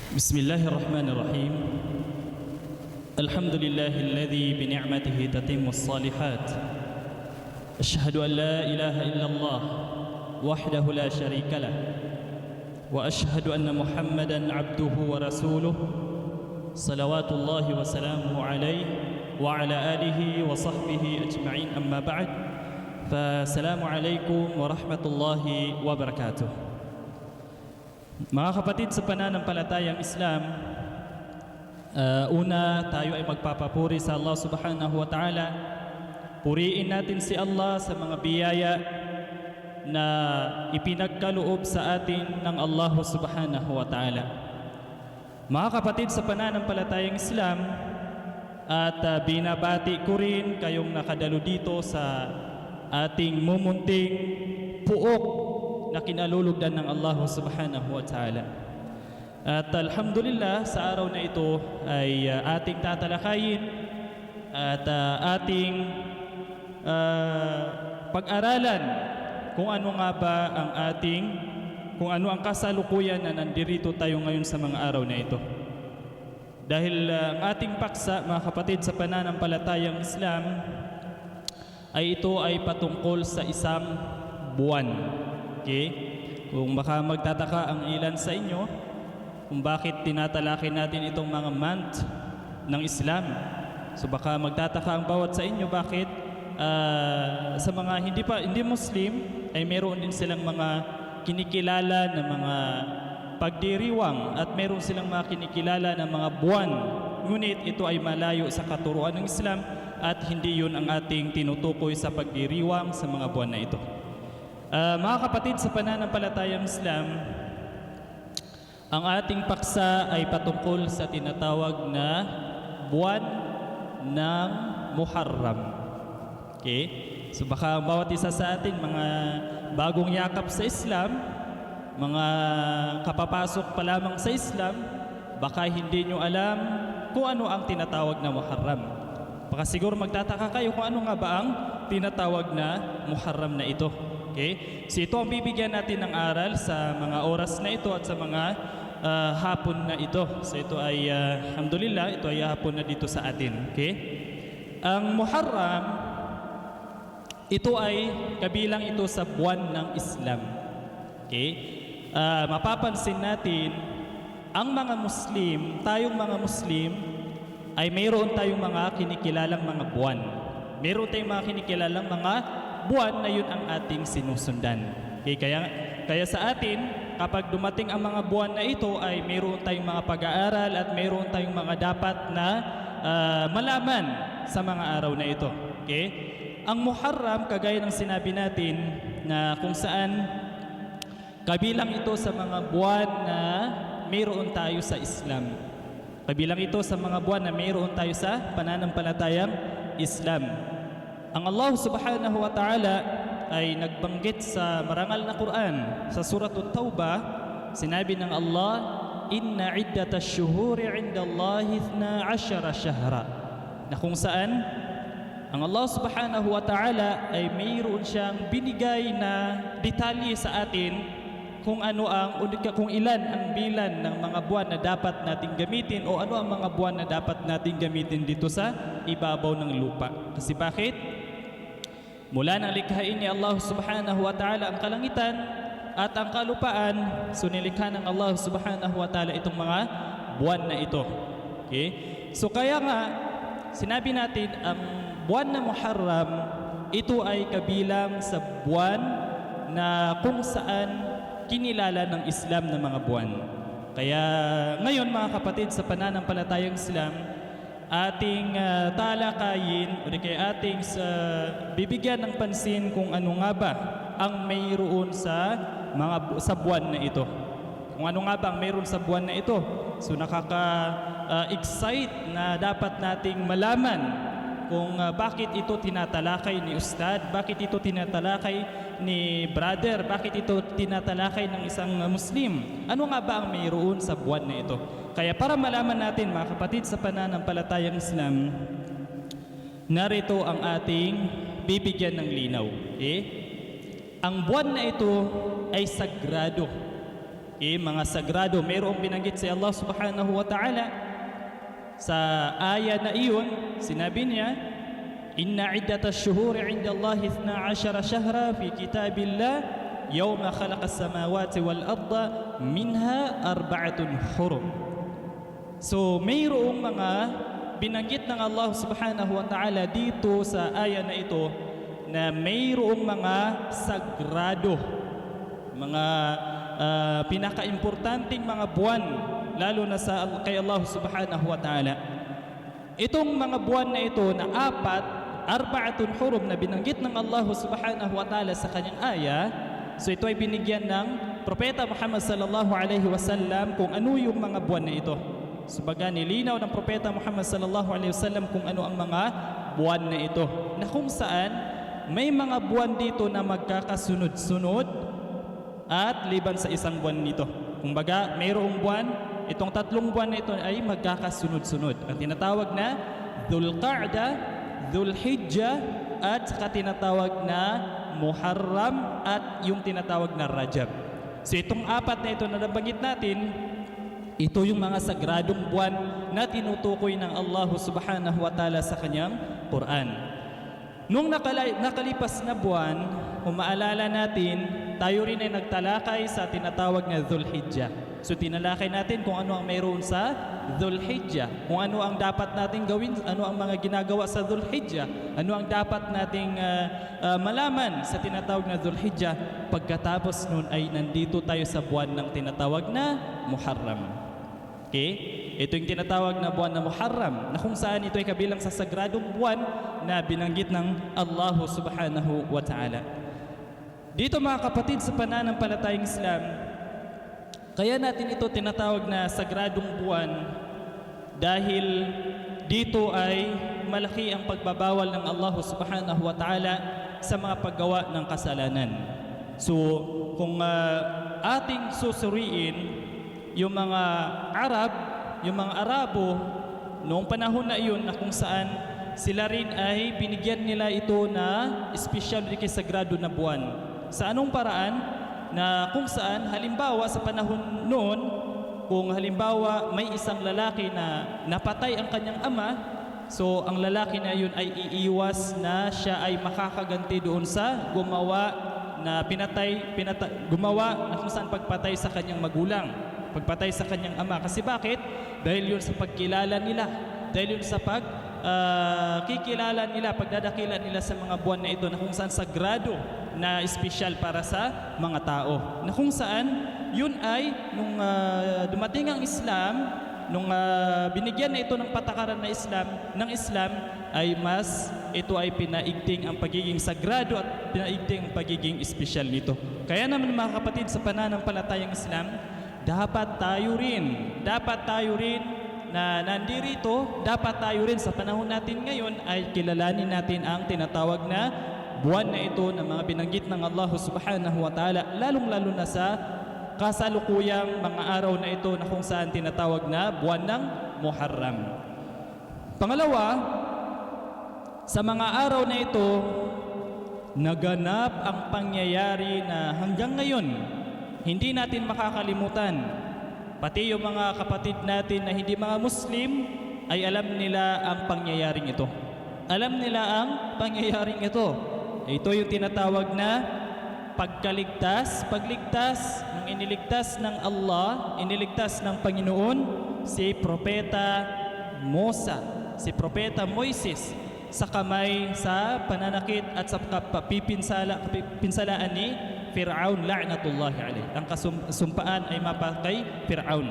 بسم الله الرحمن الرحيم. الحمد لله الذي بنعمته تتم الصالحات. أشهد أن لا إله إلا الله وحده لا شريك له، وأشهد أن محمدا عبده ورسوله صلوات الله وسلامه عليه وعلى آله وصحبه أجمعين. أما بعد، فالسلام عليكم ورحمة الله وبركاته. Mga kapatid sa pananampalatayang Islam, una tayo ay magpapapuri sa Allah subhanahu wa ta'ala. Puriin natin si Allah sa mga biyaya na ipinagkaloob sa atin ng Allah subhanahu wa ta'ala. Mga kapatid sa pananampalatayang Islam, at binabati ko rin kayong nakadalo dito sa ating mumunting puok na kinalulugdan ng Allah subhanahu wa ta'ala. At alhamdulillah, sa araw na ito ay ating tatalakayin at ating pag-aralan kung ano nga ba kung ano ang kasalukuyan na nandirito tayo ngayon sa mga araw na ito. Dahil ang ating paksa, mga kapatid sa pananampalatayang Islam, ay ito ay patungkol sa isang buwan. Okay? Kung baka magtataka ang ilan sa inyo kung bakit tinatalakay natin itong mga month ng Islam. So baka magtataka ang bawat sa inyo bakit sa mga hindi Muslim ay meron din silang mga kinikilala na mga pagdiriwang at meron silang mga kinikilala na mga buwan. Ngunit ito ay malayo sa katuruan ng Islam at hindi yun ang ating tinutukoy sa pagdiriwang sa mga buwan na ito. Mga kapatid sa pananampalatayang Islam, ang ating paksa ay patungkol sa tinatawag na buwan ng Muharram. Okay? So baka bawat isa sa atin, mga bagong yakap sa Islam, mga kapapasok pa lamang sa Islam, baka hindi nyo alam kung ano ang tinatawag na Muharram. Baka siguro magtataka kayo kung ano nga ba ang tinatawag na Muharram na ito. Okay? So ito ang bibigyan natin ng aral sa mga oras na ito at sa mga hapon na ito. So ito ay alhamdulillah, ito ay hapon na dito sa atin. Okay? Ang Muharram, ito ay kabilang ito sa buwan ng Islam. Okay? Mapapansin natin, ang mga Muslim, tayong mga Muslim, ay mayroon tayong mga kinikilalang mga buwan. Mayroon tayong mga kinikilalang mga buwan na yun ang ating sinusundan. Okay, kaya sa atin, kapag dumating ang mga buwan na ito, ay mayroon tayong mga pag-aaral at mayroon tayong mga dapat na malaman sa mga araw na ito. Okay? Ang Muharram, kagaya ng sinabi natin, na kung saan kabilang ito sa mga buwan na mayroon tayo sa Islam. Kabilang ito sa mga buwan na mayroon tayo sa pananampalatayang Islam. Ang Allah subhanahu wa ta'ala ay nagbanggit sa marangal na Quran sa Surah At-Tawbah. Sinabi ng Allah, "Inna iddatash shuhuri 'indallahi 12 shahra." Na kung saan ang Allah subhanahu wa ta'ala ay mayroon siyang binigay na detalye sa atin kung ilan ang bilan ng mga buwan na dapat nating gamitin o ano ang mga buwan na dapat nating gamitin dito sa ibabaw ng lupa. Kasi bakit? Mula nang likhain ni Allah subhanahu wa ta'ala ang kalangitan at ang kalupaan, so nilikha ng Allah subhanahu wa ta'ala itong mga buwan na ito. Okay? So kaya nga, sinabi natin, ang buwan na Muharram, ito ay kabilang sa buwan na kung saan kinilala ng Islam na mga buwan. Kaya ngayon, mga kapatid sa pananampalatayang Islam, ating talakayin o kaya ating bibigyan ng pansin kung ano nga ba ang mayroon sa buwan na ito. Kung ano nga ba ang mayroon sa buwan na ito. So nakaka-excite na dapat nating malaman kung bakit ito tinatalakay ni Ustad, bakit ito tinatalakay ni brother, bakit ito tinatalakay ng isang Muslim. Ano nga ba ang mayroon sa buwan na ito? Kaya para malaman natin, mga kapatid sa pananampalatayang Islam, narito ang ating bibigyan ng linaw. Okay? Ang buwan na ito ay sagrado. mga sagrado. Mayroong binanggit si Allah subhanahu wa ta'ala sa aya na iyon. Sinabi niya, inna iddatash shuhuri 'inda Allahi 12 shahra fi kitabillah yawma khalaqas samawati wal arda minha 4 hurum. So mayroong mga binanggit ng Allah subhanahu wa ta'ala dito sa aya na ito na mayroong mga sagrado, mga pinakaimportanteng mga buwan, lalo na sa kay Allah subhanahu wa ta'ala. Itong mga buwan na ito na 4 hurum na binanggit ng Allah subhanahu wa ta'ala sa kanyang aya, so ito ay binigyan ng Propeta Muhammad sallallahu alaihi wasallam kung ano yung mga buwan na ito. So baga nilinaw ng Propeta Muhammad sallallahu alaihi wasallam kung ano ang mga buwan na ito, na kung saan may mga buwan dito na magkakasunod-sunod at liban sa isang buwan nito. Kung baga mayroong buwan, itong 3 buwan na ito ay magkakasunod-sunod. Ang tinatawag na Dhul-Qa'dah, Dhul-Hijjah, at saka tinatawag na Muharram, at yung tinatawag na Rajab. So itong 4 na ito na nabanggit natin, ito yung mga sagradong buwan na tinutukoy ng Allah subhanahu wa ta'ala sa kanyang Quran. Nung nakalipas na buwan, kung maalala natin, tayo rin ay nagtalakay sa tinatawag na Dhul-Hijjah. So tinalakay natin kung ano ang mayroon sa Dhul-Hijjah, kung ano ang dapat nating gawin, ano ang mga ginagawa sa Dhul-Hijjah, ano ang dapat nating malaman sa tinatawag na Dhul-Hijjah. Pagkatapos nun ay nandito tayo sa buwan ng tinatawag na Muharram. Okay? Ito yung tinatawag na buwan na Muharram, na kung saan ito ay kabilang sa sagradong buwan na binanggit ng Allah subhanahu wa ta'ala. Dito mga kapatid, sa pananampalatayang Islam, kaya natin ito tinatawag na sagradong buwan dahil dito ay malaki ang pagbabawal ng Allah subhanahu wa ta'ala sa mga paggawa ng kasalanan. So kung ating susuriin yung mga yung mga Arabo noong panahon na iyon, na kung saan sila rin ay binigyan nila ito na espesyal na sagrado na buwan. Sa anong paraan? Na kung saan halimbawa sa panahon noon, kung halimbawa may isang lalaki na napatay ang kanyang ama, so ang lalaki na yun ay iiwas na siya ay makakaganti doon sa gumawa na gumawa na kung saan pagpatay sa kanyang magulang, pagpatay sa kanyang ama. Kasi bakit? Dahil yun sa pagkilala nila, dahil yun sa kikilala nila, pagdadakilan nila sa mga buwan na ito na kung saan sagrado na espesyal para sa mga tao, na kung saan yun ay nung dumating ang Islam, nung binigyan na ito ng patakaran ng Islam, ay mas ito ay pinaigting ang pagiging sagrado at pinaigting ang pagiging espesyal nito. Kaya naman mga kapatid, sa pananampalatayang Islam, dapat tayo rin na nandirito, dapat tayo rin sa panahon natin ngayon ay kilalanin natin ang tinatawag na buwan na ito na mga binanggit ng Allah subhanahu wa ta'ala, lalong-lalo na sa kasalukuyang mga araw na ito na kung saan tinatawag na buwan ng Muharram. Pangalawa, sa mga araw na ito, naganap ang pangyayari na hanggang ngayon hindi natin makakalimutan. Pati yung mga kapatid natin na hindi mga Muslim ay alam nila ang pangyayaring ito. Alam nila ang pangyayaring ito. Ito yung tinatawag na pagligtas nung iniligtas ng Allah, iniligtas ng Panginoon si Propeta Musa, si Propeta Moises sa kamay, sa pananakit at sa pinsalaan ni Fir'aun la'natullahi alayh. Ang kasumpaan ay mapa kay Fir'aun,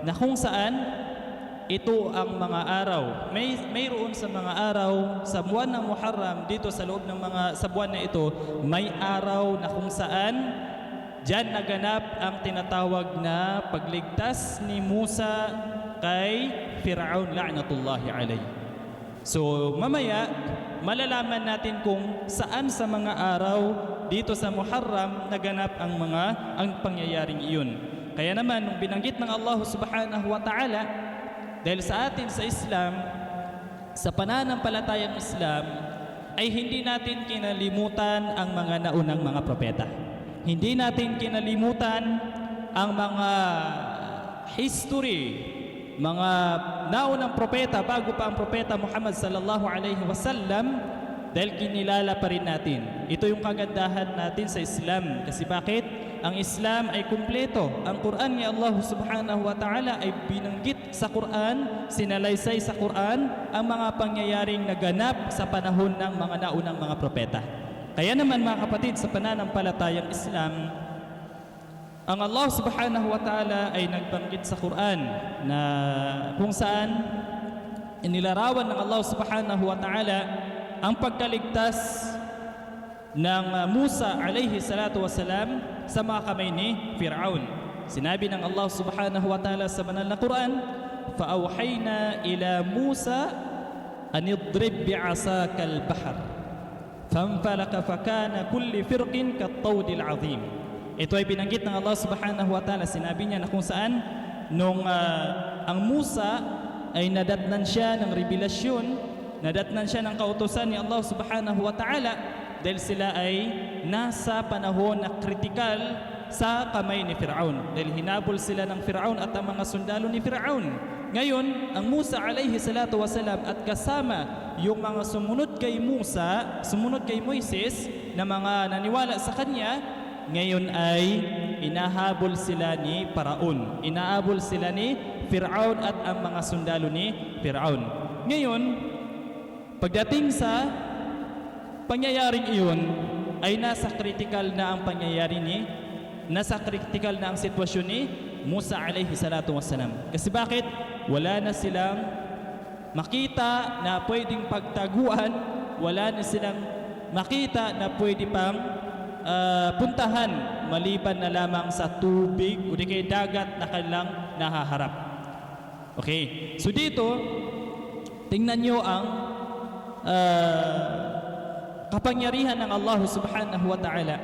na kung saan ito ang mga araw, mayroon sa mga araw sa buwan ng Muharram, dito sa loob ng sa buwan na ito, may araw na kung saan diyan naganap ang tinatawag na pagligtas ni Musa kay Fir'aun la'natullahi alayh. So mamaya malalaman natin kung saan sa mga araw dito sa Muharram naganap ang pangyayaring iyon. Kaya naman nung binanggit ng Allah subhanahu wa ta'ala, dahil sa atin sa Islam, sa pananampalatayang Islam, ay hindi natin kinalimutan ang mga naunang mga propeta. Hindi natin kinalimutan ang mga history, mga naunang propeta bago pa ang propeta Muhammad sallallahu alaihi wasallam, dahil kinilala pa rin natin. Ito yung kagandahan natin sa Islam. Kasi bakit? Ang Islam ay kumpleto. Ang Quran ni Allah subhanahu wa ta'ala ay binanggit sa Quran, sinalaysay sa Quran ang mga pangyayaring naganap sa panahon ng mga naunang mga propeta. Kaya naman mga kapatid, sa pananampalatayang Islam, ang Allah subhanahu wa ta'ala ay nagbanggit sa Quran na kung saan inilarawan ng Allah subhanahu wa ta'ala ang pagkaligtas ng Musa alayhi salatu wasalam sa mga kamay ni Fir'aun. Sinabi ng Allah subhanahu wa ta'ala sa banal na Quran, فَأَوْحَيْنَا إِلَى مُوسَى أَنِ اضْرِبْ بِعَصَاكَ الْبَحْرَ فَانْفَلَقَ فَكَانَ كُلُّ فِرْقٍ كَالطَّوْدِ الْعَظِيمِ. Ito ay binanggit ng Allah subhanahu wa ta'ala. Sinabi niya na kung saan nung ang Musa ay nadatnan siya ng revelasyon, nadatnan siya ng kautusan ni Allah subhanahu wa ta'ala, dahil sila ay nasa panahon na kritikal sa kamay ni Fir'aun. Dahil hinabol sila ng Fir'aun at ang mga sundalo ni Fir'aun. Ngayon, ang Musa alayhi salatu wasalam at kasama yung mga sumunod kay Musa, sumunod kay Moises na mga naniwala sa kanya, ngayon ay inahabol sila ni Paraon. Inahabol sila ni Fir'aun at ang mga sundalo ni Fir'aun. Ngayon, pagdating sa pangyayaring iyon, ay nasa critical na ang pangyayari ni, nasa critical na ang sitwasyon ni Musa alayhi salatu wassalam. Kasi bakit? Wala na silang makita na pwedeng pagtaguan, wala na silang makita na pwede pang puntahan maliban na lamang sa tubig o di kay dagat na kanilang nahaharap. Okay, so dito tingnan nyo ang kapangyarihan ng Allah subhanahu wa ta'ala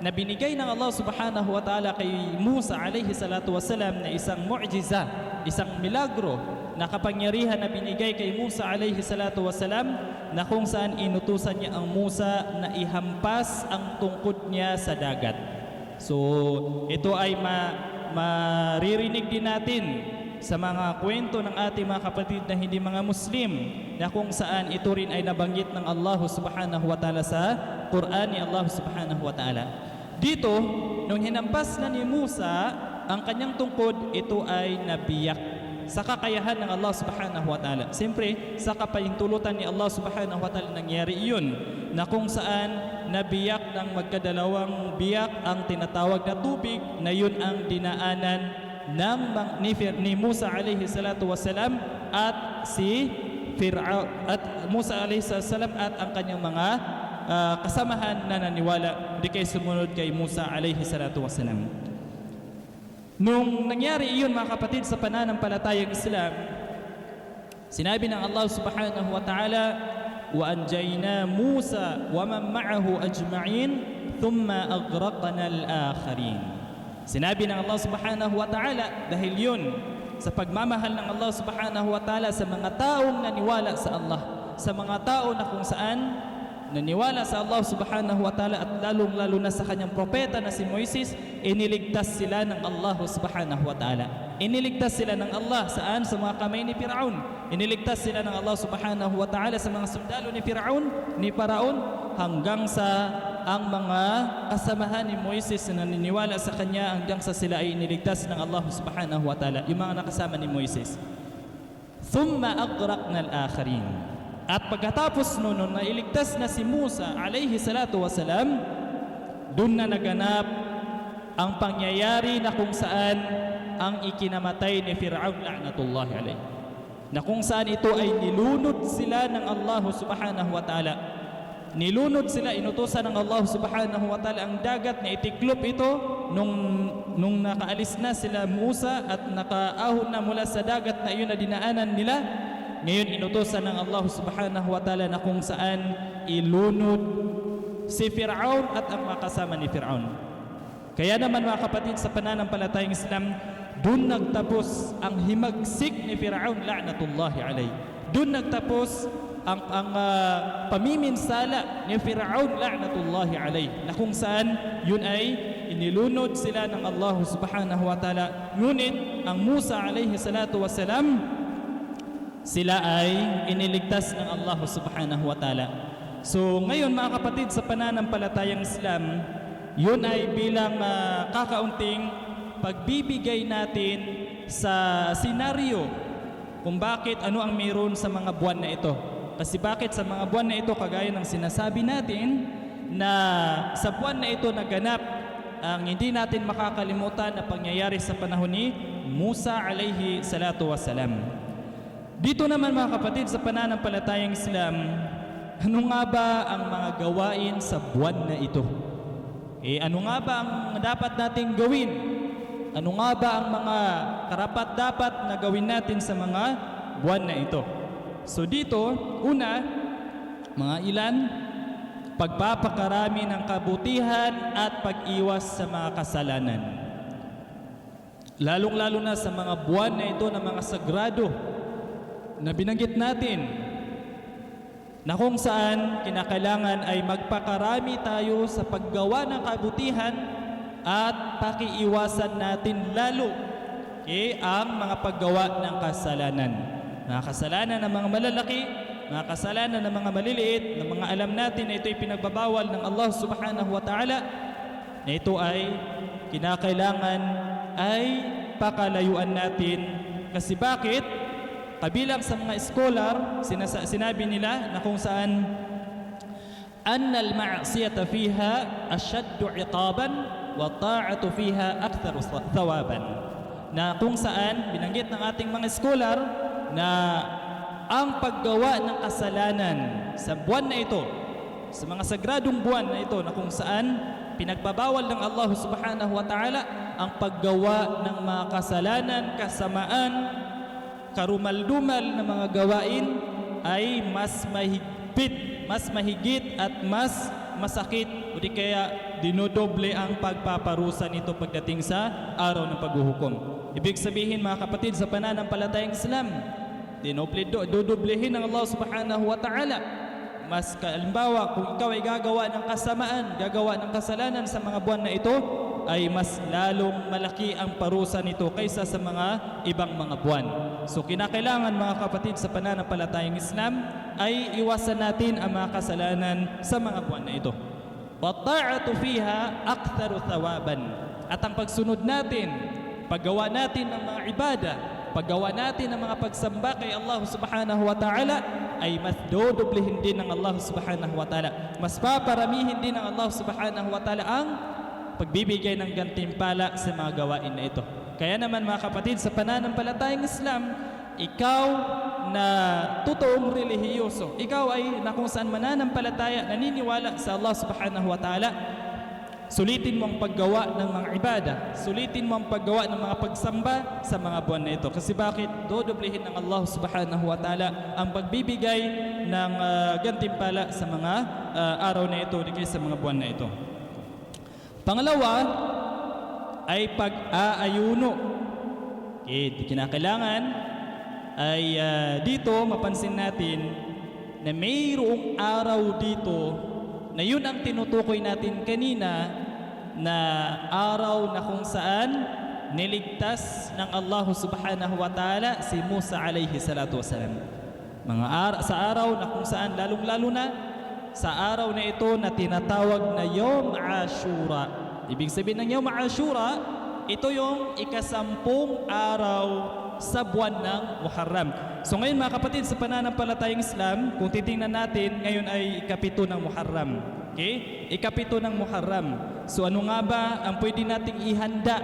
na binigay ng Allah subhanahu wa ta'ala kay Musa alayhi salatu wasalam na isang mu'jiza, isang milagro na kapangyarihan na binigay kay Musa alayhi salatu wasalam, na kung saan inutusan niya ang Musa na ihampas ang tungkod niya sa dagat. So ito ay maririnig din natin sa mga kwento ng ating mga kapatid na hindi mga Muslim, na kung saan ito rin ay nabanggit ng Allah subhanahu wa ta'ala sa Quran ni Allah subhanahu wa ta'ala. Dito, nung hinampas na ni Musa ang kanyang tungkod, ito ay nabiyak sa kakayahan ng Allah subhanahu wa ta'ala. Siyempre, sa kapahintulutan ni Allah subhanahu wa ta'ala nangyari iyon, na kung saan nabiyak ng magkadalawang biyak ang tinatawag na tubig, na yun ang dinaanan ng ni Musa alayhi salatu wasalam at si Fir'aun, at Musa alayhi salam at ang kanyang mga kasamahan na naniwala di kay sumunod kay Musa alayhi salatu wasalam. Nung nangyari iyon mga kapatid sa pananampalatayang Islam, sinabi ng Allah subhanahu wa ta'ala, wa anjayna Musa wa man ma'ahu ajma'in thumma aghraqna al-akharin. Sinabi ng Allah subhanahu wa ta'ala, dahil yun sa pagmamahal ng Allah subhanahu wa ta'ala sa mga taong naniwala sa Allah, sa mga tao na kung saan naniwala sa Allah subhanahu wa ta'ala at lalong-lalo na sa kanyang propeta na si Moises, iniligtas sila ng Allah subhanahu wa ta'ala. Iniligtas sila ng Allah saan? Sa mga kamay ni Fir'aun. Iniligtas sila ng Allah subhanahu wa ta'ala sa mga sundalo ni Paraon, hanggang sa ang mga kasamahan ni Moises na naniniwala sa kanya, hanggang sa sila ay iniligtas ng Allah subhanahu wa ta'ala, yung mga nakasama ni Moises. Thumma aghraqna al-akharin. At pagkatapos noon na iligtas na si Musa alayhi salatu wasalam, dun na naganap ang pangyayari na kung saan ang ikinamatay ni Fir'aun la'natullahi alayhi, na kung saan ito ay nilunod sila ng Allah subhanahu wa ta'ala. Nilunod sila, inutusan ng Allah subhanahu wa ta'ala ang dagat na itiklop ito nung nakaalis na sila Musa at nakaahon na mula sa dagat na iyon na dinaanan nila. Ngayon inutusan ng Allah subhanahu wa ta'ala na kung saan ilunod si Fir'aun at ang mga kasama ni Fir'aun. Kaya naman mga kapatid, sa pananampalatayang Islam, doon nagtapos ang himagsik ni Fir'aun la'natullahi alayhi. Doon nagtapos ang pamiminsala ni Fir'aun la'natullahi alayhi, na kung saan yun ay inilunod sila ng Allah subhanahu wa ta'ala. Ngunit ang Musa alayhi salatu wasalam, sila ay iniligtas ng Allah subhanahu wa ta'ala. So ngayon mga kapatid, sa pananampalatayang Islam, yun ay bilang kakaunting pagbibigay natin sa senaryo kung bakit ano ang meron sa mga buwan na ito. Kasi bakit sa mga buwan na ito, kagaya ng sinasabi natin, na sa buwan na ito naganap ang hindi natin makakalimutan na pangyayari sa panahon ni Musa alayhi salatu wasalam. Dito naman mga kapatid, sa pananampalatayang Islam, ano nga ba ang mga gawain sa buwan na ito? Ano nga ba ang dapat nating gawin? Ano nga ba ang mga karapat-dapat na gawin natin sa mga buwan na ito? So dito, una, mga ilan, pagpapakarami ng kabutihan at pag-iwas sa mga kasalanan. Lalong-lalo na sa mga buwan na ito na mga sagrado na binanggit natin, na kung saan kinakailangan ay magpakarami tayo sa paggawa ng kabutihan at pakiiwasan natin lalo ang mga paggawa ng kasalanan. Mga kasalanan ng mga malalaki, mga kasalanan ng mga maliliit, na mga alam natin na ito'y pinagbabawal ng Allah subhanahu wa ta'ala, na ito ay kinakailangan ay pakalayuan natin. Kasi bakit? Kabilang sa mga scholar, sinabi nila na kung saan anna al-ma'siyata fiha ashaddu 'iqaban wa ta'atu fiha aktharu thawaban. Na kung saan binanggit ng ating mga scholar na ang paggawa ng kasalanan sa buwan na ito, sa mga sagradong buwan na ito, na kung saan pinagbabawal ng Allah subhanahu wa ta'ala ang paggawa ng mga kasalanan, kasamaan, karumal-dumal na mga gawain, ay mas mahigpit, mas mahigit at mas masakit, o di kaya dinodoble ang pagpaparusa nito pagdating sa araw ng paghuhukom. Ibig sabihin mga kapatid, sa pananampalatayang Islam, dodoblehin ng Allah subhanahu wa ta'ala. Mas kalimbawa, kung ikaw ay gagawa ng kasamaan, gagawa ng kasalanan sa mga buwan na ito, ay mas lalong malaki ang parusa nito kaysa sa mga ibang mga buwan. So kinakailangan mga kapatid, sa pananampalatayang Islam, ay iwasan natin ang mga kasalanan sa mga buwan na ito. وَالطَّاعَةُ فِيهَا أَكْثَرُ ثَوَابًا. At ang pagsunod natin, paggawa natin ng mga ibada, paggawa natin ng mga pagsamba kay Allah subhanahu wa ta'ala, ay mas dodoblehin din ng Allah subhanahu wa ta'ala. Mas paparamihin din ng Allah subhanahu wa ta'ala ang pagbibigay ng gantimpala sa mga gawain na ito. Kaya naman mga kapatid, sa pananampalatayang Islam, ikaw na totoong relihiyoso, ikaw ay na kung saan mananampalataya, naniniwala sa Allah subhanahu wa ta'ala, sulitin mo ang paggawa ng mga ibada, sulitin mo ang paggawa ng mga pagsamba sa mga buwan na ito. Kasi bakit? Dodoblehin ng Allah subhanahu wa ta'ala ang pagbibigay ng gantimpala sa mga araw na ito, di sa mga buwan na ito. Pangalawa ay pag-aayuno. Kinakailangan ay dito mapansin natin na mayroong araw dito na yun ang tinutukoy natin kanina, na araw na kung saan niligtas ng Allah subhanahu wa ta'ala si Musa alayhi salatu wasalam. Sa araw na kung saan, lalong-lalo na sa araw na ito na tinatawag na Yom Ashura. Ibig sabihin ng Yom Ashura, ito yung ika-10 araw sa buwan ng Muharram. So ngayon mga kapatid, sa pananampalatayang Islam, kung titingnan natin, ngayon ay ika-7 ng Muharram. Okay? Ika-7 ng Muharram. So ano nga ba ang pwede nating ihanda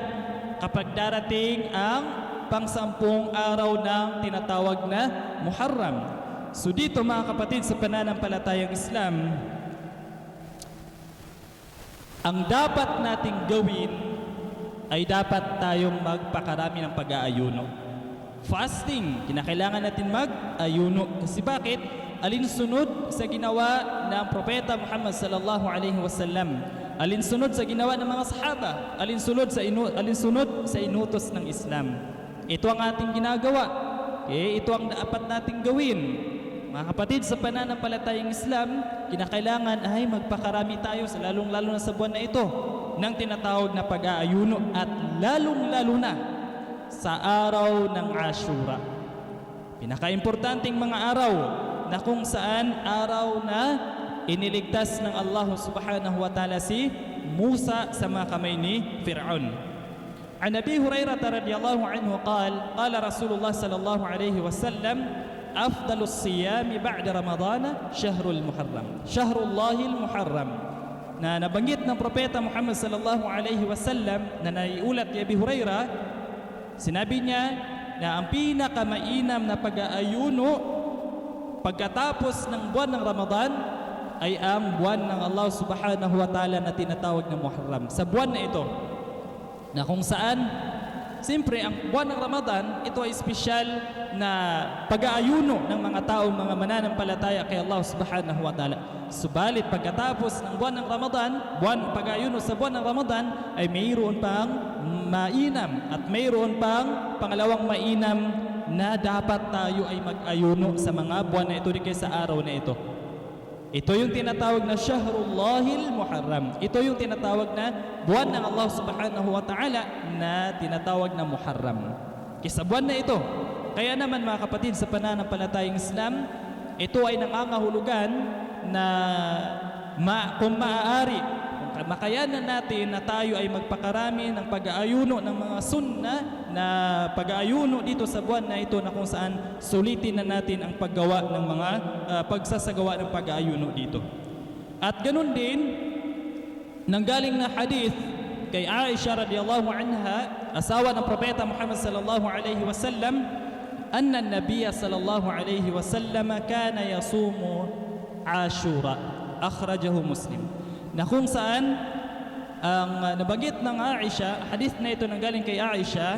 kapag darating ang pang-10 araw ng tinatawag na Muharram? So dito mga kapatid, sa pananampalatayang Islam, ang dapat nating gawin ay dapat tayong magpakarami ng pag-aayuno. Fasting, kinakailangan natin mag-ayuno. Kasi bakit? Alinsunod sa ginawa ng Propeta Muhammad sallallahu alaihi wasallam, alinsunod sa ginawa ng mga sahaba, alinsunod sa inutos ng Islam. Ito ang ating ginagawa. Okay? Ito ang dapat nating gawin. Mga kapatid, sa pananampalatayang Islam, kinakailangan ay magpakarami tayo, sa lalong-lalo na sa buwan na ito. ng tinatawag na pag-aayuno at lalong-lalo na sa araw ng Ashura. Pinaka-importanting mga araw na kung saan araw na iniligtas ng Allah subhanahu wa ta'ala si Musa sa mga kamay ni Fir'aun. عن أبي هريرة رضي الله عنه قال قال رسول الله صلى الله عليه وسلم أفضل الصيام بعد رمضان شهر المحرم شهر الله المحرم. Na nabanggit ng propeta Muhammad sallallahu alaihi wasallam na naiulat ni Abi Hurairah, sinabi niya na ang pinakamainam na pag-aayuno pagkatapos ng buwan ng Ramadan ay ang buwan ng Allah subhanahu wa ta'ala na tinatawag na Muharram. Sa buwan na ito, na kung saan siyempre ang buwan ng Ramadan, ito ay espesyal na pag-aayuno ng mga taong mga mananampalataya kay Allah subhanahu wa ta'ala. Subalit pagkatapos ng buwan ng Ramadan, buwan pag-aayuno sa buwan ng Ramadan ay mayroon pang mainam at mayroon pang pangalawang mainam na dapat tayo ay mag-ayuno sa mga buwan na ito rin sa araw na ito. Ito yung tinatawag na Shahrullahil Muharram. Ito yung tinatawag na buwan ng Allah subhanahu wa ta'ala na tinatawag na Muharram. Kisa buwan na ito. Kaya naman mga kapatid sa pananampalatayang Islam, ito ay nangangahulugan na kung maaari, kung makayanan natin na tayo ay magpakarami ng pag-aayuno ng mga sunnah na pag-aayuno dito sa buwan na ito na kung saan sulitin na natin ang paggawa ng mga pagsasagawa ng pag-aayuno dito. At ganun din, nanggaling na hadith kay Aisha radhiyallahu anha, asawa ng propeta Muhammad sallallahu alaihi wasallam, anna an-nabiy sallallahu alaihi wasallam kana yasumu Ashura, akhrajahu Muslim. Na kung saan ang nabanggit ng Aisha, hadith na ito nanggaling kay Aisha,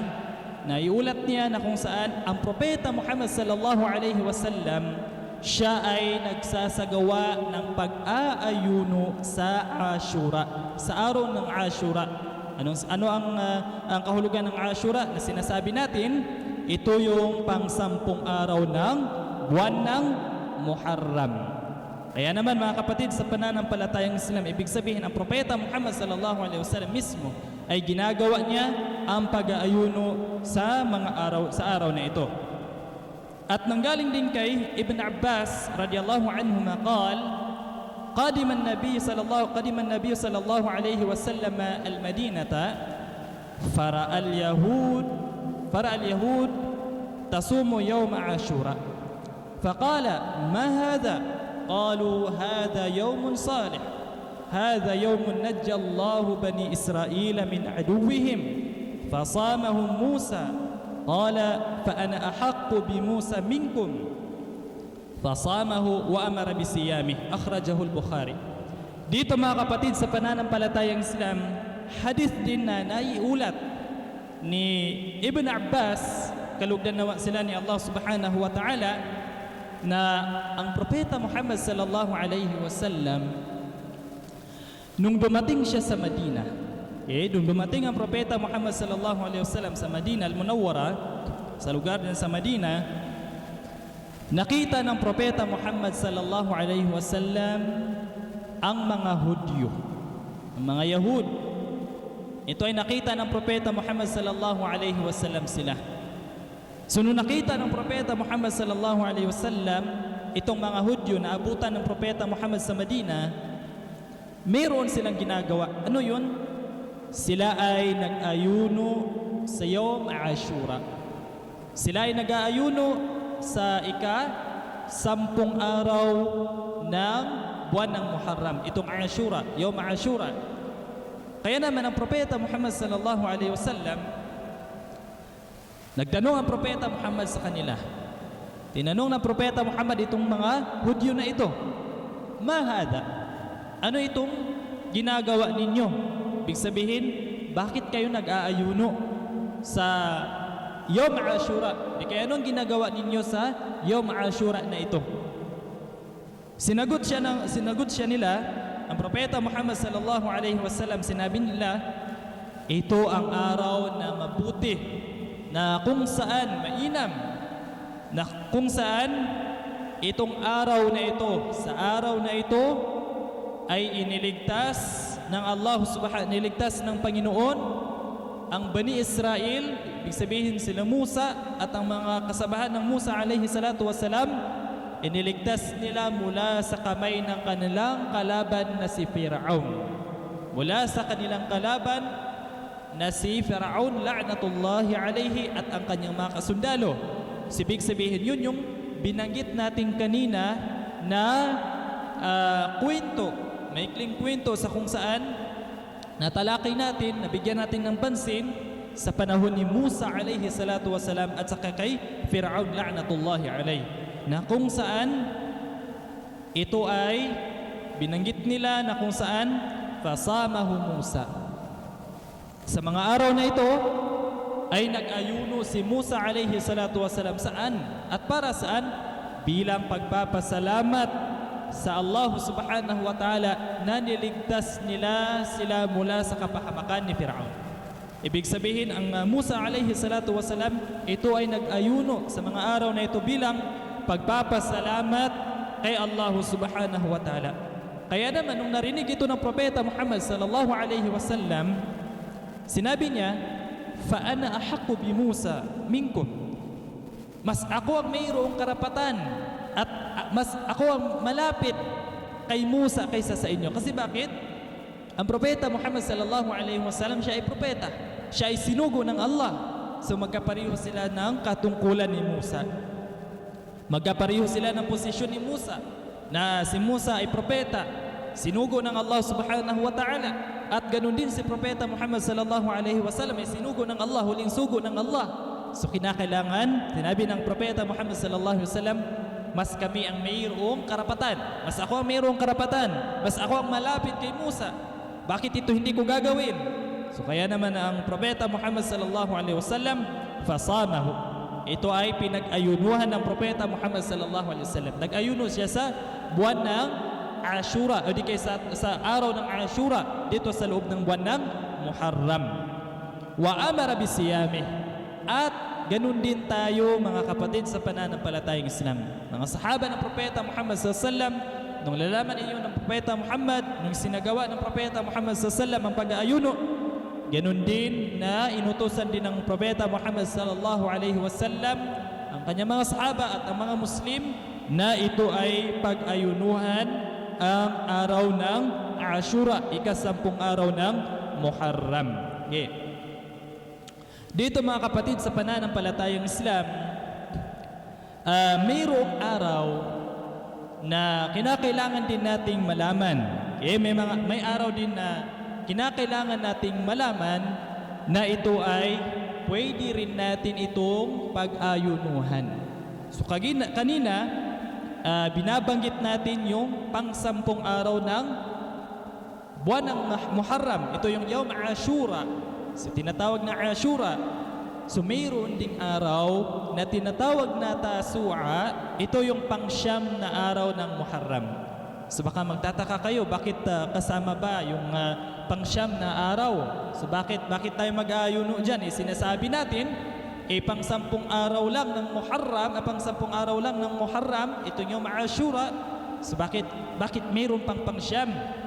na iulat niya na kung saan ang propeta Muhammad sallallahu alaihi wasallam siya ay nagsasagawa ng pag-aayuno sa Ashura, sa araw ng Ashura. Ano ang kahulugan ng Ashura na sinasabi natin? Ito yung pang-10 araw ng buwan ng Muharram. Kaya naman mga kapatid sa pananampalatayang Islam, ibig sabihin ang propeta Muhammad sallallahu alaihi wasallam mismo ay ginagawa niya ang pag-aayuno sa araw na ito. At nanggaling din kay Ibn Abbas radhiyallahu anhuma قدم النبي صلى الله عليه وسلم المدينة فرأى اليهود تصوم يوم عاشوراء فقال ما هذا؟ قالوا هذا يوم صالح، هذا يوم نجى الله بني إسرائيل من عدوهم فصامهم موسى قال فأنا أحق بموسى منكم فصامه وأمر بصيامه أخرجه البخاري. Dito mga kapatid sa pananampalatayang Islam, hadith din na naiulat ni Ibn Abbas, kalugdan nawa sila ni Allah subhanahu wa ta'ala, na ang propeta Muhammad sallallahu alaihi wasallam nung dumating siya sa Madina, nung dumating ang propeta Muhammad sallallahu alaihi wasallam sa Madina al-Munawwara, sa lugar din sa Madina, nakita ng propeta Muhammad sallallahu alaihi wasallam ang mga Hudyo, ang mga Yahud. Ito ay nakita ng propeta Muhammad sallallahu alaihi wasallam sila. So nung nakita ng propeta Muhammad sallallahu alaihi wasallam itong mga Hudyo na abutan ng propeta Muhammad sa Madina, mayroon silang ginagawa. Ano yun? Sila ay nag-ayuno sa Yom Ashura. Sila ay nag-aayuno sa ika-10 araw ng buwan ng Muharram, itong Ashura, Yom Ashura. Kaya naman ang propeta Muhammad sallallahu alaihi wasallam, nagtanong ang propeta Muhammad sa kanila. Tinanong ng propeta Muhammad itong mga Hudyo na ito, ma hada? Ano itong ginagawa ninyo? Ibig sabihin, bakit kayo nag-aayuno sa Yom Ashura? Kaya anong ginagawa ninyo sa Yom Ashura na ito? Sinagot siya nila, ang propeta Muhammad sallallahu alaihi wasallam, sinabi nila, ito ang araw na mabuti, na kung saan mainam, na kung saan itong araw na ito, sa araw na ito ay iniligtas ng niligtas ng Panginoon ang Bani Israel, ibig sabihin sila Musa at ang mga kasabahan ng Musa alayhi salatu wasalam, iniligtas nila mula sa kamay ng kanilang kalaban na si Fir'aun. Mula sa kanilang kalaban na si Fir'aun la'natullahi alayhi at ang kanyang mga kasundalo. Ibig sabihin yun yung binanggit natin kanina na kwento, maikling kwento sa kung saan natalakay natin, nabigyan natin ng pansin sa panahon ni Musa alayhi salatu wasalam at saka kay Fir'aun la'natullahi alayhi, na kung saan ito ay binanggit nila na kung saan fasamahu Musa. Sa mga araw na ito ay nag-ayuno si Musa alayhi salatu wasalam. Saan? At para saan? Bilang pagpapasalamat sa Allah subhanahu wa ta'ala na niligtas sila mula sa kapahamakan ni Fir'aun. Ibig sabihin, ang Musa alayhi salatu wasalam, ito ay nag-ayuno sa mga araw na ito bilang pagpapasalamat kay Allah subhanahu wa ta'ala. Kaya naman, nung narinig ito ng Propeta Muhammad sallallahu alayhi wasallam, sinabi niya, "Fa-ana ahaqqu bi Musa minkum." Mas ako ang mayroong karapatan at mas ako ang malapit kay Musa kaysa sa inyo. Kasi bakit? Ang Propeta Muhammad sallallahu alaihi wasallam, siya ay propeta. Siya ay sinugo ng Allah. So magkapareho sila ng katungkulan ni Musa. Magkapareho sila ng posisyon ni Musa, na si Musa ay propeta, sinugo ng Allah subhanahu wa ta'ala. At ganun din si Propeta Muhammad sallallahu alaihi wasallam ay sinugo ng Allah, huling sugo ng Allah. So kinakailangan, sinabi ng Propeta Muhammad sallallahu alaihi wasallam, mas kami ang mayroong karapatan. Mas ako ang mayroong karapatan. Mas ako ang malapit kay Musa. Bakit ito hindi ko gagawin? So kaya naman ang Propeta Muhammad sallallahu alaihi wasallam, fasamahu. Ito ay pinag-ayunuhan ng Propeta Muhammad sallallahu alaihi wasallam. Nag-ayuno siya sa buwan ng Ashura, o di kay sa araw ng Ashura, dito sa loob ng buwan ng Muharram. Wa amara bisiyamih. At ganun din tayo, mga kapatid, sa pananampalatayang Islam. Mga sahaba ng Propeta Muhammad SAW, nung lalaman ninyo ng Propeta Muhammad, nung sinagawa ng Propeta Muhammad SAW ang pag-aayuno, ganun din na inutusan din ng Propeta Muhammad sallallahu alaihi wasallam ang kanyang mga sahaba at ang mga Muslim na ito ay pag-ayunuhan ang araw ng Ashura, ika-10 araw ng Muharram. Okay. Dito, mga kapatid, sa pananampalatayang Islam, mayroong araw na kinakailangan din nating malaman. Okay? May araw din na kinakailangan nating malaman na ito ay pwede rin natin itong pag-ayunuhan. So kanina, binabanggit natin yung pang-10 araw ng buwan ng Muharram. Ito yung Yawm Ashura. So tinatawag na Ashura. So mayroon ding araw na tinatawag na Tasu'a. Ito yung pang-9 na araw ng Muharram. So baka magtataka kayo, bakit kasama ba yung pang-9 na araw? So bakit tayo mag-aayuno dyan? Sinasabi natin, pang-10 araw lang ng Muharram, pang-10 araw lang ng Muharram, ito yung Ashura. So bakit mayroon pang pang-9?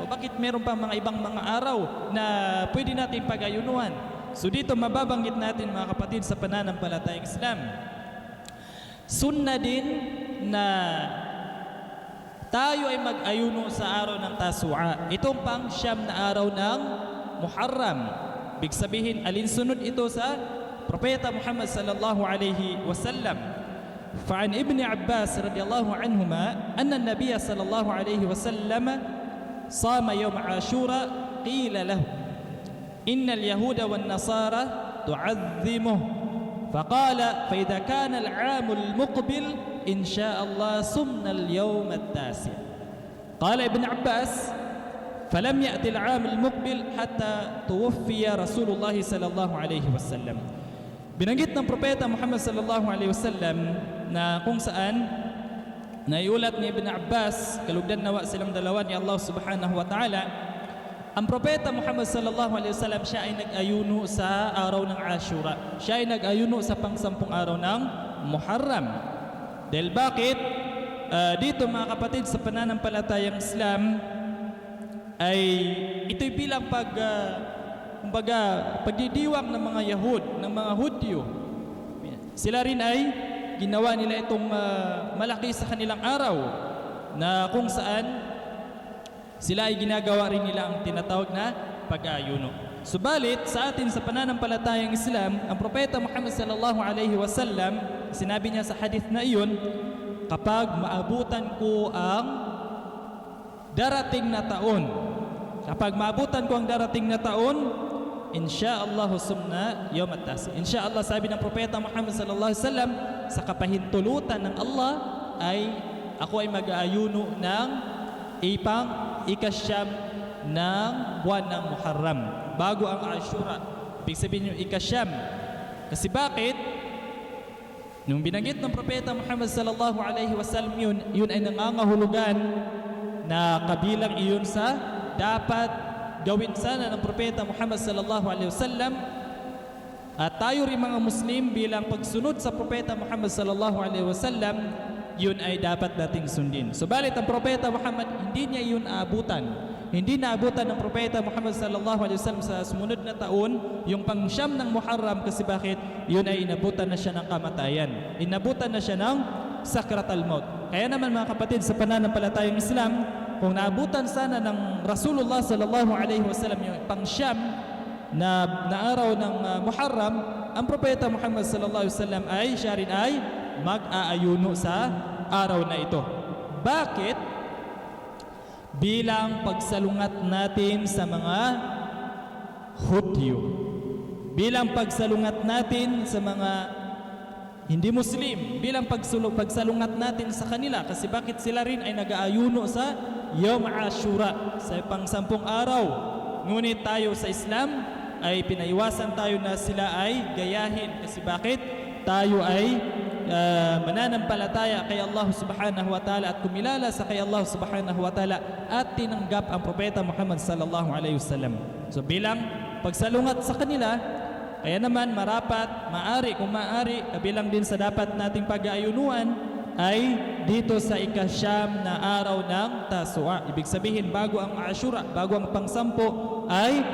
O bakit mayroon pang mga ibang mga araw na pwede natin pag-ayunuhan? So dito mababanggit natin, mga kapatid, sa pananampalatayang Islam, sunna din na tayo ay mag-ayuno sa araw ng Tasu'a. Itong pang-9 na araw ng Muharram. Ibig sabihin, alinsunod ito sa Propeta Muhammad sallallahu alaihi wasallam. فعن ابن عباس رضي الله عنهما أن النبي صلى الله عليه وسلم صام يوم عاشوراء قيل له إن اليهود والنصارى تعظمه فقال فإذا كان العام المقبل إن شاء الله صمنا اليوم التاسع. قال ابن عباس فلم يأتي العام المقبل حتى توفي رسول الله صلى الله عليه وسلم. Binanggit ng Propeta Muhammad sallallahu alaihi wasallam na kung saan naiulat ni Ibn Abbas, kalugdan nawa silang dalawa ni Allah subhanahu wa ta'ala, ang Propeta Muhammad sallallahu alaihi wasallam, siya ay nag-ayuno sa araw ng Ashura. Siya ay nag-ayuno sa pang-10 araw ng Muharram. Dahil bakit? Dito, mga kapatid, sa pananampalatayang Islam, ay ito'y bilang pagdidiwang ng mga Yahud, ng mga Hudyo. Sila rin ay ginawa nila itong malaki sa kanilang araw na kung saan sila ay ginagawa rin nila ang tinatawag na pag-aayuno. Subalit sa atin sa pananampalatayang Islam, ang propeta Muhammad sallallahu alaihi wasallam, sinabi niya sa hadith na iyon, kapag maabutan ko ang darating na taon, insyaallah sumna yawm at-tas. Insyaallah, sabi ng propeta Muhammad sallallahu alaihi wasallam, sa kapahintulutan ng Allah ay ako ay mag-aayuno ng ikasyam ng buwan ng Muharram bago ang Ashura. Ibig sabihin yung ikasyam. Kasi bakit? Nung binanggit ng propeta Muhammad sallallahu alaihi wasallam yun ay nangangahulugan na kabilang iyon sa dapat gawin sana ng propeta Muhammad sallallahu alaihi wasallam, at tayo rin mga Muslim bilang pagsunod sa propeta Muhammad sallallahu alaihi wasallam, yun ay dapat nating sundin. Subalit ang propeta Muhammad, hindi niya yun aabutan. Hindi naabutan ng propeta Muhammad sallallahu alaihi wasallam sa sumunod na taon yung pangsyam ng Muharram. Kasi bakit? Yun ay inabutan na siya ng kamatayan, inabutan na siya ng sakratal maut. Kaya naman mga kapatid, sa pananampalatayang Islam, kung naabutan sana ng Rasulullah sallallahu alaihi wasallam yung pangsyam na araw ng Muharram, ang propeta Muhammad sallallahu alaihi wasallam ay siya rin ay mag-aayuno sa araw na ito. Bakit? Bilang pagsalungat natin sa mga Hudyo, bilang pagsalungat natin sa mga hindi Muslim, bilang pagsalungat natin sa kanila. Kasi bakit sila rin ay nag-aayuno sa Yawm Ashura, sa pang-10 araw. Ngunit tayo sa Islam ay pinaiwasan tayo na sila ay gayahin. Kasi bakit? Tayo ay mananampalataya kay Allah subhanahu wa ta'ala at kumilala sa kay Allah subhanahu wa ta'ala at tinanggap ang propeta Muhammad sallallahu alaihi wasallam. So bilang pagsalungat sa kanila, kaya naman marapat, kung maaari, kabilang din sa dapat nating pag-aayunuan ay dito sa ikasyam na araw ng Tasua. Ibig sabihin, bago ang Ashura, bago ang pang-10 ay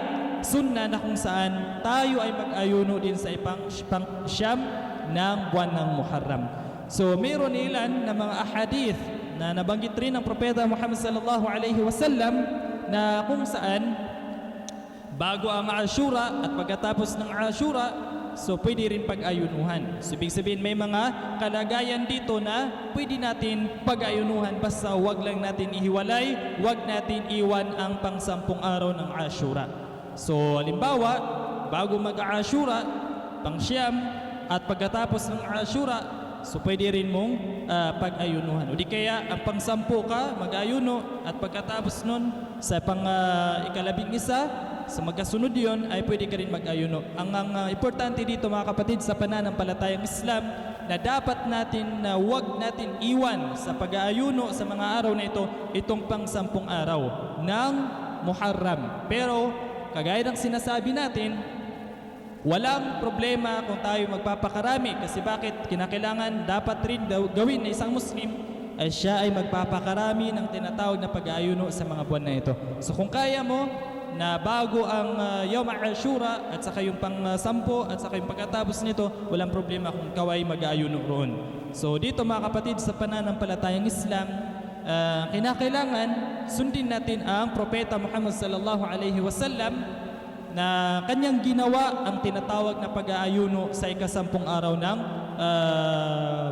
sunna na kung saan tayo ay mag-ayuno din sa pang-siyam ng buwan ng Muharram. So mayroon ilan na mga ahadith na nabanggit rin ng propeta Muhammad sallallahu alaihi wasallam na kung saan bago ang Ashura at pagkatapos ng Ashura, so pwede rin pag-ayunuhan. So ibig sabihin, may mga kalagayan dito na pwede natin pag-ayunuhan, basta wag lang natin ihiwalay, wag natin iwan ang pang-10 araw ng Ashura. So halimbawa, bago mag-Ashura, pang-siyam, at pagkatapos ng Ashura, so pwede rin mong pag-ayunuhan. O di kaya ang pang-10 ka mag-ayuno, at pagkatapos nun sa pang-11 sa magkasunod yon ay pwede ka rin mag-ayuno. Ang importante dito mga kapatid sa pananampalatayang Islam, na dapat natin na wag natin iwan sa pag-aayuno sa mga araw na ito, itong pang-10 araw ng Muharram. Pero kagaya ng sinasabi natin, walang problema kung tayo magpapakarami. Kasi bakit? Kinakailangan, dapat rin gawin na isang Muslim ay siya ay magpapakarami ng tinatawag na pag-aayuno sa mga buwan na ito. So kung kaya mo na bago ang Yawm Ashura at saka yung pang-10 at saka yung pagkatapos nito, walang problema kung ikaw ay mag-aayuno roon. So dito mga kapatid, sa pananampalatayang Islam, kinakailangan sundin natin ang propeta Muhammad sallallahu alaihi wasallam na kanyang ginawa ang tinatawag na pag-aayuno sa ika-10 araw ng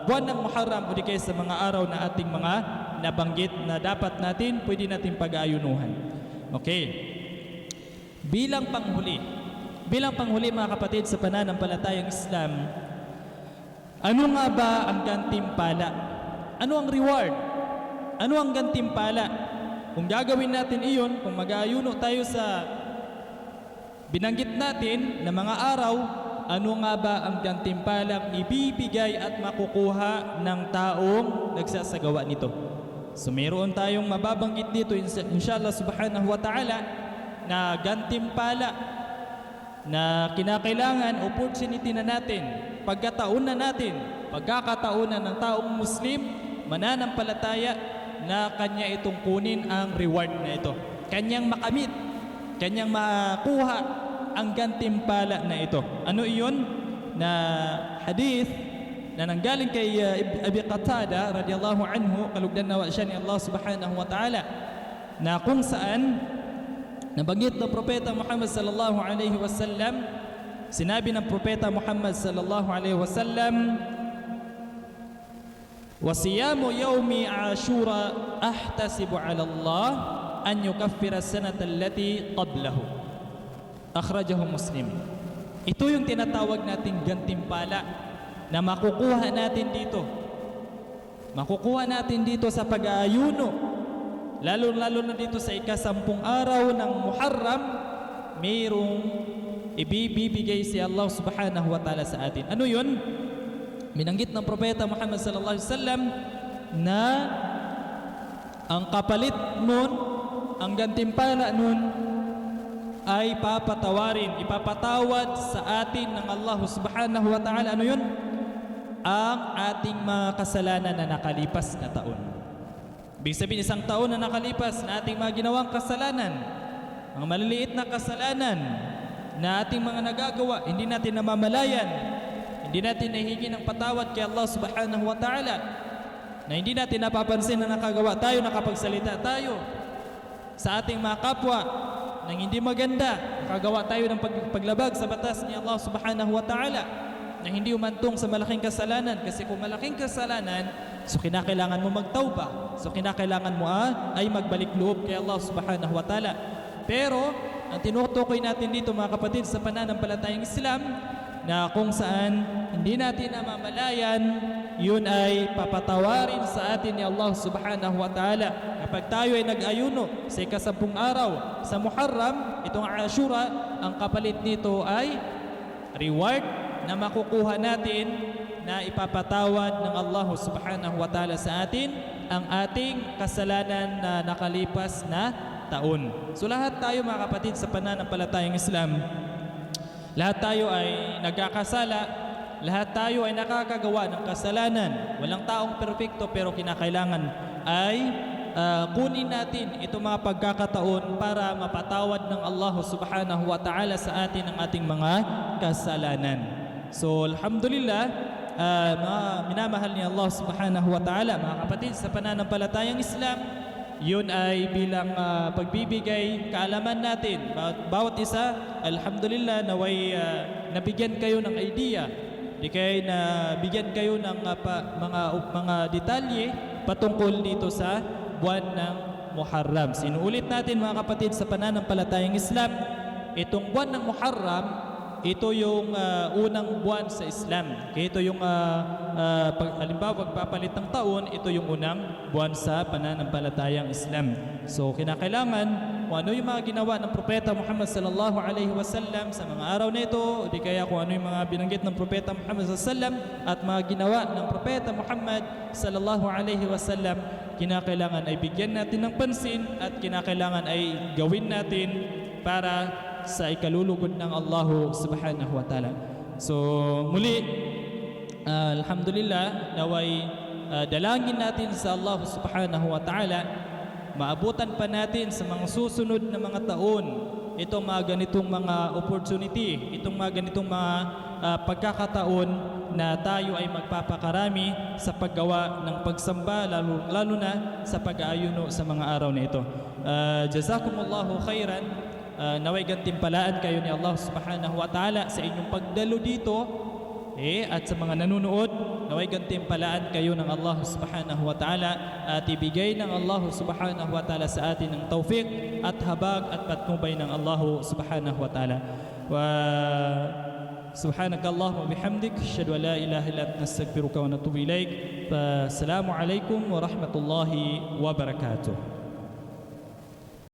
buwan ng Muharram, o di kaya sa mga araw na ating mga nabanggit na dapat natin, pwede natin pag-aayunuhan. Okay. Bilang panghuli mga kapatid sa pananampalatayang Islam, ano nga ba ang gantimpala? Ano ang reward? Ano ang gantimpala? Kung gagawin natin iyon, kung mag-aayuno tayo sa binanggit natin na mga araw, ano nga ba ang gantimpalang ibibigay at makukuha ng taong nagsasagawa nito? So mayroon tayong mababanggit dito inshallah subhanahu wa ta'ala na gantimpala na kinakailangan, opportunity na natin, pagkataunan ng taong Muslim, mananampalataya, na kanya itong kunin ang reward na ito. kanyang makamit, kanyang makuha ang gantimpala na ito. Ano iyon? Na hadith na nanggaling kay Abi Qatada radiyallahu anhu, kalugdan nawa siya ni Allah subhanahu wa ta'ala, na kung saan nabanggit ng Propeta Muhammad sallallahu alaihi wasallam, sinabi ng Propeta Muhammad sallallahu alaihi wasallam, wa siyamu yawmi ashura ahtasibu ala Allah an yukaffira sanata allati qablahu. Akhrajahu Muslim. Ito yung tinatawag nating gantimpala na makukuha natin dito. Makukuha natin dito sa pag-aayuno, lalo na dito sa ika-10 araw ng Muharram, mayroong ibibigay si Allah subhanahu wa ta'ala sa atin. Ano yun? Minanggit ng Propeta Muhammad sallallahu alaihi wasallam na ang kapalit nun, ang gantimpala nun, ay ipapatawad sa atin ng Allah subhanahu wa ta'ala. Ano yun? Ang ating mga kasalanan na nakalipas na taon. Ibig sabihin, isang taon na nakalipas na ating mga ginawang kasalanan, mga maliliit na kasalanan na ating mga nagagawa, hindi natin namamalayan, hindi natin nahihingi ng patawad kay Allah subhanahu wa ta'ala, na hindi natin napapansin na nakagawa tayo, nakapagsalita tayo sa ating mga kapwa nang hindi maganda, nakagawa tayo ng paglabag sa batas ni Allah subhanahu wa ta'ala, na hindi umantong sa malaking kasalanan. Kasi kung malaking kasalanan, so kinakailangan mo magtauba, so kinakailangan mo ay magbalik loob kay Allah subhanahu wa ta'ala. Pero ang tinutukoy natin dito, mga kapatid, sa pananampalatayang Islam, na kung saan hindi natin namamalayan, yun ay papatawarin sa atin ni Allah subhanahu wa ta'ala. Kapag tayo ay nag-ayuno sa ika-10 araw sa Muharram, itong Ashura, ang kapalit nito ay reward na makukuha natin, na ipapatawad ng Allah subhanahu wa ta'ala sa atin ang ating kasalanan na nakalipas na taon. So lahat tayo, mga kapatid, sa pananampalatayang Islam, lahat tayo ay nagkakasala, lahat tayo ay nakakagawa ng kasalanan. Walang taong perpekto, pero kinakailangan ay kunin natin itong mga pagkakataon para mapatawad ng Allah subhanahu wa ta'ala sa atin ang ating mga kasalanan. So alhamdulillah, mga minamahal ni Allah subhanahu wa ta'ala, mga kapatid, sa pananampalatayang Islam, yun ay bilang pagbibigay kaalaman natin. Bawat isa, alhamdulillah, naway nabigyan kayo ng idea, di kayo nabigyan kayo ng mga detalye patungkol dito sa buwan ng Muharram. Sinuulit natin, mga kapatid, sa pananampalatayang Islam, itong buwan ng Muharram, ito yung unang buwan sa Islam. Kaya ito yung halimbawa, pagpapalit ng taon, ito yung unang buwan sa pananampalatayang Islam. So kinakailangan kung ano yung mga ginawa ng Propeta Muhammad sallallahu alaihi wasallam sa mga araw na ito, o di kaya kung ano yung mga binanggit ng Propeta Muhammad sallallahu alaihi wasallam at mga ginawa ng Propeta Muhammad sallallahu alaihi wasallam, kinakailangan ay bigyan natin ng pansin at kinakailangan ay gawin natin para sa ikalulugod ng Allah subhanahu wa ta'ala. So muli, alhamdulillah, naway dalangin natin sa Allah subhanahu wa ta'ala, maabutan pa natin sa mga susunod na mga taon itong mga ganitong mga opportunity, itong mga ganitong mga pagkakataon na tayo ay magpapakarami sa paggawa ng pagsamba, lalo na sa pag-aayuno sa mga araw na ito. Jazakumullahu khairan. Naway gantimpalaan kayo ni Allah subhanahu wa ta'ala sa inyong pagdalo dito, at sa mga nanonood, naway gantimpalaan kayo ng Allah subhanahu wa ta'ala, at ibigay ng Allah subhanahu wa ta'ala sa atin ng tawfiq at habag at patnubay ng Allah subhanahu wa ta'ala. Wa subhanakallahumma bihamdik, asyhadu an la ilaha illa anta, astaghfiruka wa atubu ilaik. Assalamu alaikum wa rahmatullahi wa barakatuh.